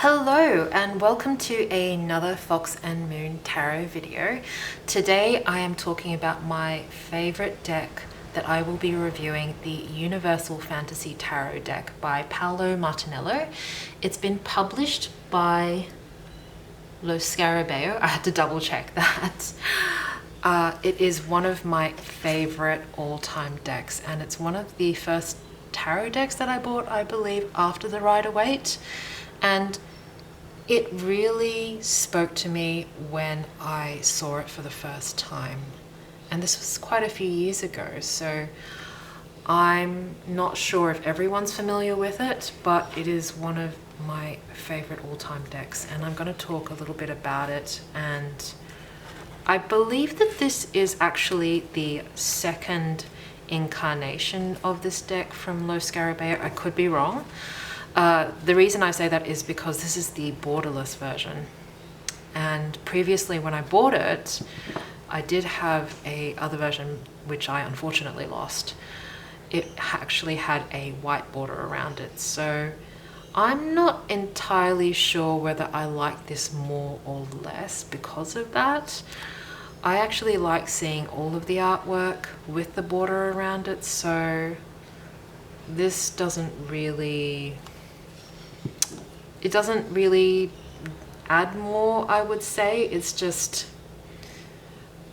Hello and welcome to another Fox and Moon Tarot video. Today I am talking about my favorite deck that I will be reviewing, the Universal Fantasy Tarot deck by Paolo Martinello. It's been published by Lo Scarabeo. I had to double check that. It is one of my favorite all-time decks, and it's one of the first tarot decks that I bought, I believe, after the Rider-Waite. And it really spoke to me when I saw it for the first time. And this was quite a few years ago, so I'm not sure if everyone's familiar with it, but it is one of my favorite all-time decks, and I'm going to talk a little bit about it. And I believe that this is actually the second incarnation of this deck from Lo Scarabeo. I could be wrong. The reason I say that is because this is the borderless version, and previously when I bought it, I did have a other version which I unfortunately lost. It actually had a white border around it, so I'm not entirely sure whether I like this more or less because of that. I actually like seeing all of the artwork with the border around it, so this doesn't really add more, I would say. It's just,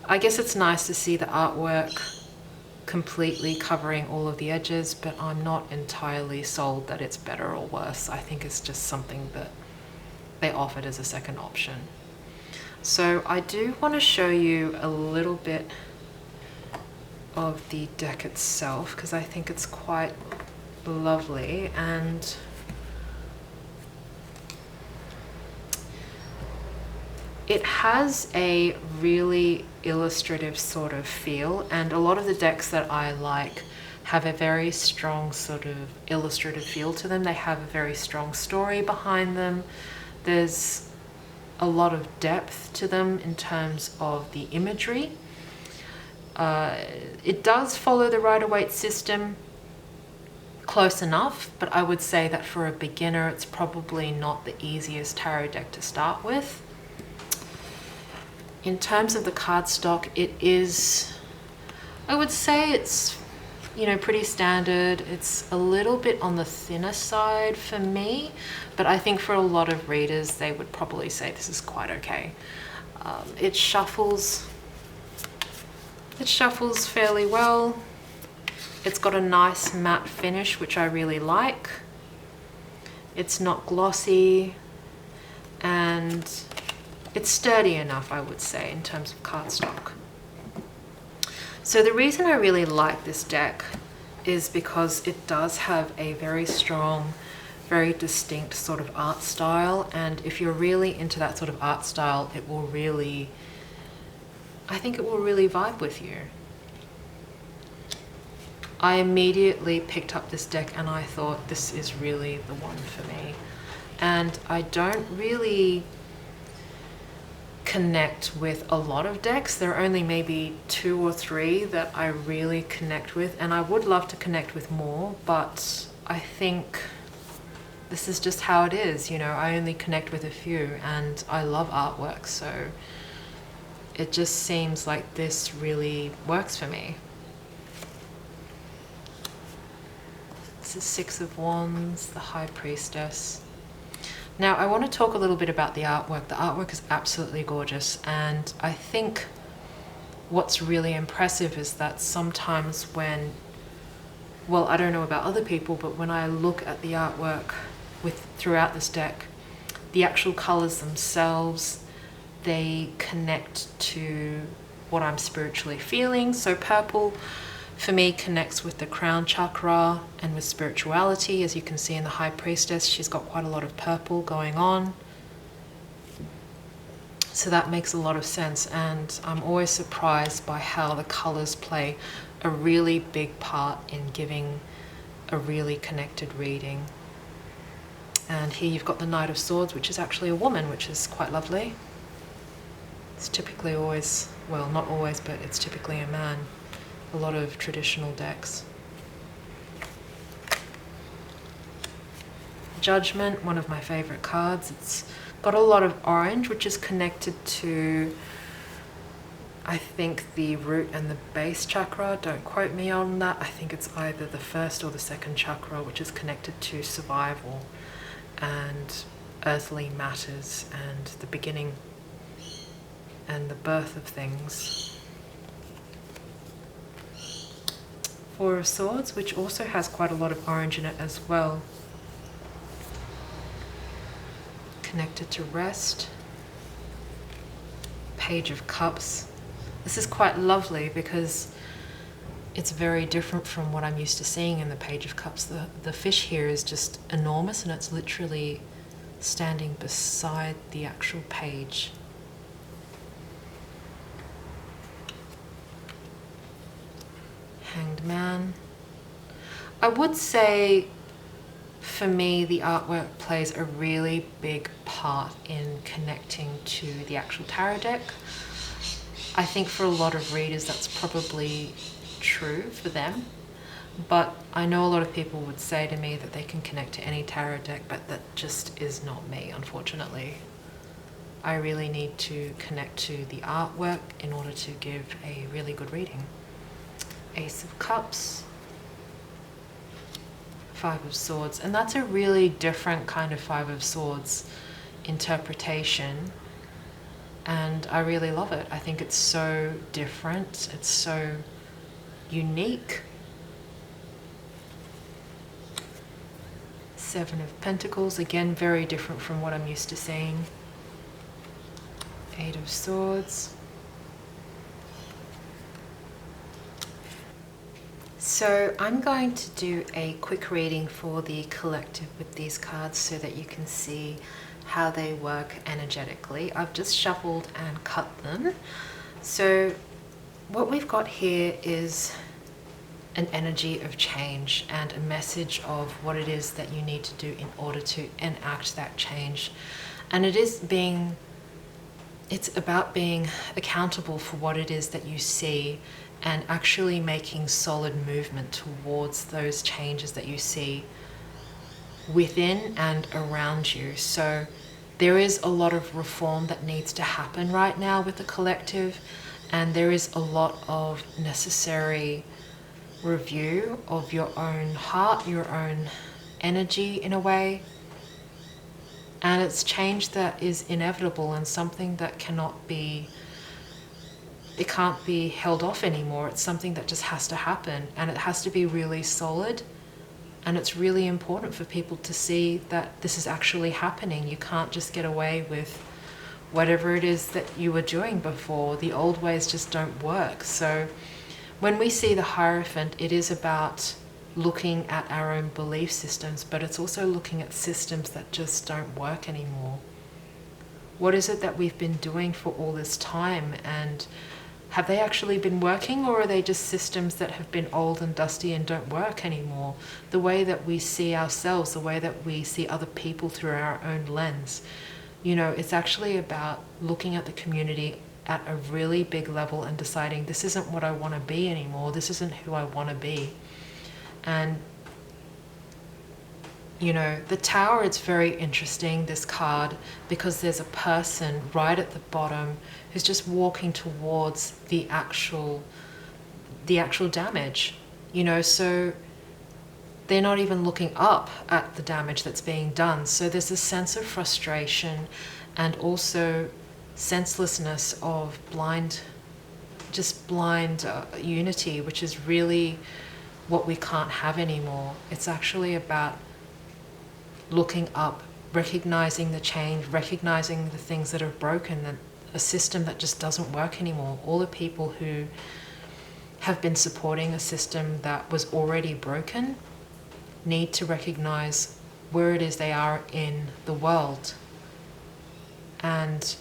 I guess it's nice to see the artwork completely covering all of the edges, but I'm not entirely sold that it's better or worse. I think it's just something that they offered as a second option. So I do want to show you a little bit of the deck itself, because I think it's quite lovely, and it has a really illustrative sort of feel, and a lot of the decks that I like have a very strong sort of illustrative feel to them. They have a very strong story behind them. There's a lot of depth to them in terms of the imagery. It does follow the Rider-Waite system close enough, but I would say that for a beginner it's probably not the easiest tarot deck to start with. In terms of the cardstock, it is, I would say it's, pretty standard. It's a little bit on the thinner side for me, but I think for a lot of readers, they would probably say this is quite okay. It shuffles fairly well. It's got a nice matte finish, which I really like. It's not glossy, and it's sturdy enough, I would say, in terms of cardstock. So the reason I really like this deck is because it does have a very strong, very distinct sort of art style, and if you're really into that sort of art style, it will really, I think it will really vibe with you. I immediately picked up this deck and I thought this is really the one for me. And I don't really connect with a lot of decks. There are only maybe 2 or 3 that I really connect with, and I would love to connect with more, but I think this is just how it is. I only connect with a few, and I love artwork, so it just seems like this really works for me. This is 6 of Wands, the High Priestess. Now, I want to talk a little bit about the artwork. The artwork is absolutely gorgeous, and I think what's really impressive is that sometimes when, well, I don't know about other people, but when I look at the artwork throughout this deck, the actual colors themselves, they connect to what I'm spiritually feeling. So purple, for me, connects with the crown chakra and with spirituality. As you can see in the High Priestess, she's got quite a lot of purple going on. So that makes a lot of sense, and I'm always surprised by how the colors play a really big part in giving a really connected reading. And here you've got the Knight of Swords, which is actually a woman, which is quite lovely. It's typically always, well, not always, but it's typically a man. A lot of traditional decks. Judgment, one of my favorite cards. It's got a lot of orange, which is connected to, I think, the root and the base chakra. Don't quote me on that. I think it's either the first or the second chakra, which is connected to survival and earthly matters and the beginning and the birth of things. Four of Swords, which also has quite a lot of orange in it as well. Connected to rest. Page of Cups. This is quite lovely because it's very different from what I'm used to seeing in the Page of Cups. The fish here is just enormous and it's literally standing beside the actual page. Hanged Man. I would say, for me, the artwork plays a really big part in connecting to the actual tarot deck. I think for a lot of readers that's probably true for them, but I know a lot of people would say to me that they can connect to any tarot deck, but that just is not me, unfortunately. I really need to connect to the artwork in order to give a really good reading. Ace of Cups. Five of Swords, and that's a really different kind of Five of Swords interpretation, and I really love it. I think it's so different, it's so unique. Seven of Pentacles, again very different from what I'm used to seeing. Eight of Swords. So I'm going to do a quick reading for the collective with these cards so that you can see how they work energetically. I've just shuffled and cut them. So what we've got here is an energy of change and a message of what it is that you need to do in order to enact that change. And it's about being accountable for what it is that you see and actually making solid movement towards those changes that you see within and around you. So there is a lot of reform that needs to happen right now with the collective, and there is a lot of necessary review of your own heart, your own energy in a way. And it's change that is inevitable and something that can't be held off anymore. It's something that just has to happen, and it has to be really solid, and it's really important for people to see that this is actually happening. You can't just get away with whatever it is that you were doing before. The old ways just don't work. So when we see the Hierophant, it is about looking at our own belief systems, but it's also looking at systems that just don't work anymore. What is it that we've been doing for all this time, and have they actually been working, or are they just systems that have been old and dusty and don't work anymore? The way that we see ourselves, the way that we see other people through our own lens, it's actually about looking at the community at a really big level and deciding this isn't what I want to be anymore, this isn't who I want to be. And the Tower, it's very interesting, this card, because there's a person right at the bottom who's just walking towards the actual damage, so they're not even looking up at the damage that's being done. So there's a sense of frustration and also senselessness of blind unity, which is really what we can't have anymore. It's actually about looking up, recognizing the change, recognizing the things that are broken, that a system that just doesn't work anymore. All the people who have been supporting a system that was already broken need to recognize where it is they are in the world and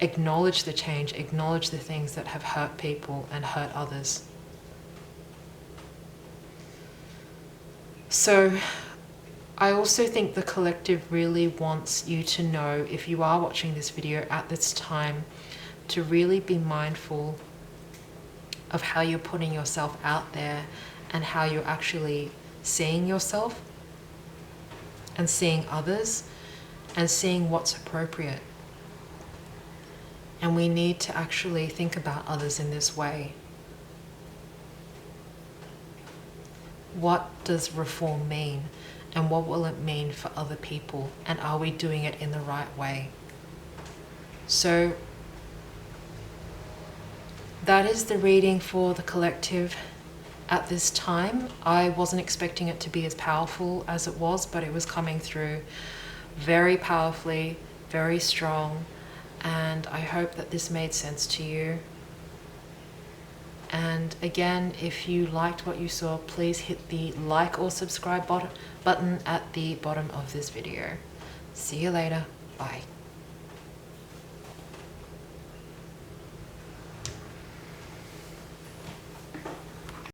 acknowledge the change, acknowledge the things that have hurt people and hurt others. So I also think the collective really wants you to know, if you are watching this video at this time, to really be mindful of how you're putting yourself out there and how you're actually seeing yourself. and seeing others and seeing what's appropriate. And we need to actually think about others in this way. What does reform mean? And what will it mean for other people? And are we doing it in the right way? So that is the reading for the collective at this time. I wasn't expecting it to be as powerful as it was, but it was coming through very powerfully, very strong, and I hope that this made sense to you. And again, if you liked what you saw, please hit the like or subscribe button at the bottom of this video. See you later. Bye.